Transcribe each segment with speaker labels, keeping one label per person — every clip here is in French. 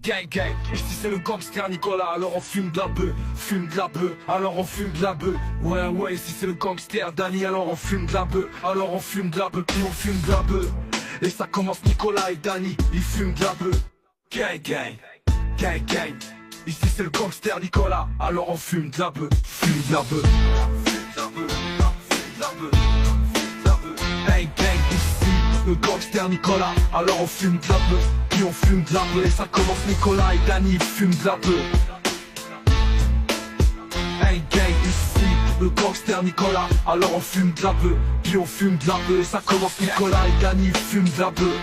Speaker 1: gang, gang. Ici c'est le gangster Nicolas, alors on fume de la bœuf, fume de la bœuf, alors on fume de la bœuf. Ouais, ouais, ici c'est le gangster Danny, alors on fume de la bœuf, alors on fume de la bœuf, puis on fume de la bœuf. Et ça commence Nicolas et Danny, ils fument de la bœuf. Gang, gang, gang, gang. Ici c'est le gangster Nicolas, alors on fume de la bœuf, fume de la bœuf. Gang, gang, ici le gangster Nicolas, alors on fume de la bœuf, puis on fume de la bœuf. Et ça commence Nicolas et Danny, ils fument de la bœuf. Gang, gang, ici le gangster Nicolas, alors on fume de la bœuf, puis on fume de la bœuf. Et ça commence Nicolas et Danny, ils fument de la bœuf.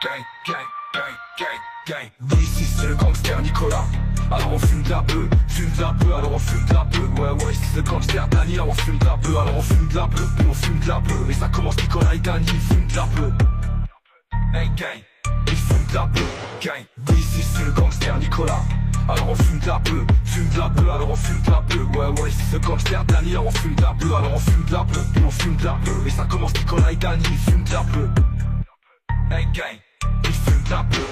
Speaker 1: Gang, gang, gang, gang, gang. Ici c'est le gangster Nicolas, alors on fume de la bœuf, fume de la bœuf, alors on fume de la bœuf. Ouais, ouais, ici c'est le gangster Danny, alors on fume de la bœuf, alors on fume de la bœuf, puis on fume de la bœuf. Et ça commence Nicolas et Danny, ils fument de la bœuf. Hey gang, ils fument de la bœuf, gang. Ici c'est le gangster Nicolas, alors on fume de la bœuf, fume de la bœuf, alors on fume de la bœuf. Ouais, ouais, ici c'est le gangster Danny, alors on fume de la bœuf, alors on fume de la bœuf, puis on fume de la bœuf. Et ça commence Nicolas et Danny, ils fument de la bœuf. Hey gang, ils fument de la bœuf.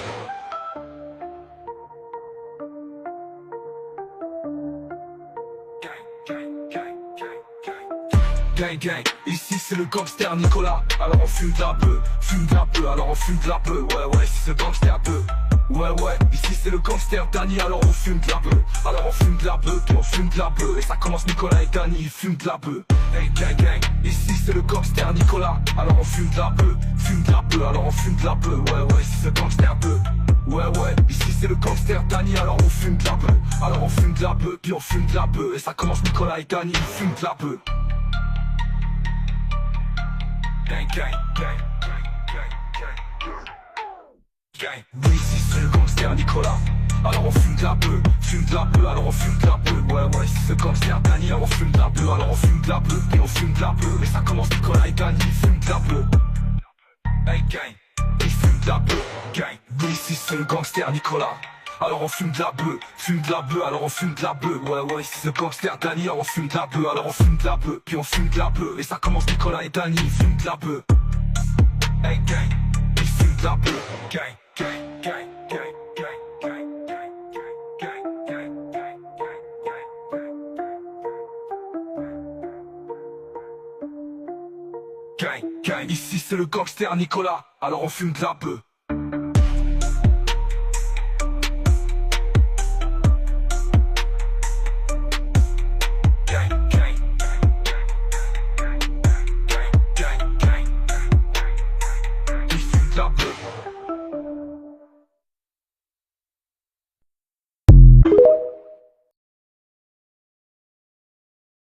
Speaker 1: Gang, gang, ici c'est le gangster Nicolas, alors on fume de la bœuf, fume de la bœuf, alors on fume de la bœuf. Ouais, ouais, ici c'est le gangster bœuf. Ouais, ouais, ici c'est le gangster Danny, alors on fume de la bœuf, alors on fume de la bœuf, puis on fume de la bœuf. Et ça commence Nicolas et Danny, ils fument de la bœuf. Hey gang, gang, ici c'est le gangster Nicolas, alors on fume de la bœuf, fume de la bœuf, alors on fume de la bœuf. Ouais, ouais, ici c'est le gangster bœuf. Ouais, ouais, ici c'est le gangster Danny, alors on fume de la bœuf, alors on fume de la bœuf, puis on fume de la bœuf. Et ça commence Nicolas et Danny, ils fument de la bœuf. Gang, gang, gang, gang, gang, gang. Oui, ici c'est le gangster Nicolas, alors on fume de la bœuf, fume de la bœuf, alors on fume de la bœuf. Ouais, ouais, ici c'est le gangster Danny, alors on fume de la bœuf, alors on fume de la bœuf, puis on fume de la bœuf. Et ça commence Nicolas et Danny, ils fument de la bœuf. Hey gang, ils fument de la bœuf, gang. Oui, ici c'est le gangster Nicolas, alors on fume de la bœuf, fume de la bœuf, alors on fume de la bœuf. Ouais, ouais, ici c'est le gangster Danny, alors on fume de la bœuf, alors on fume de la bœuf, puis on fume de la bœuf. Et ça commence Nicolas et Danny, ils fument de la bœuf. Hey gang, ils fument de la bœuf, gang, gang, gang, gang, gang, gang, gang, gang, gang, gang, gang, gang. Gang, gang, ici c'est le gangster Nicolas, alors on fume de la bœuf.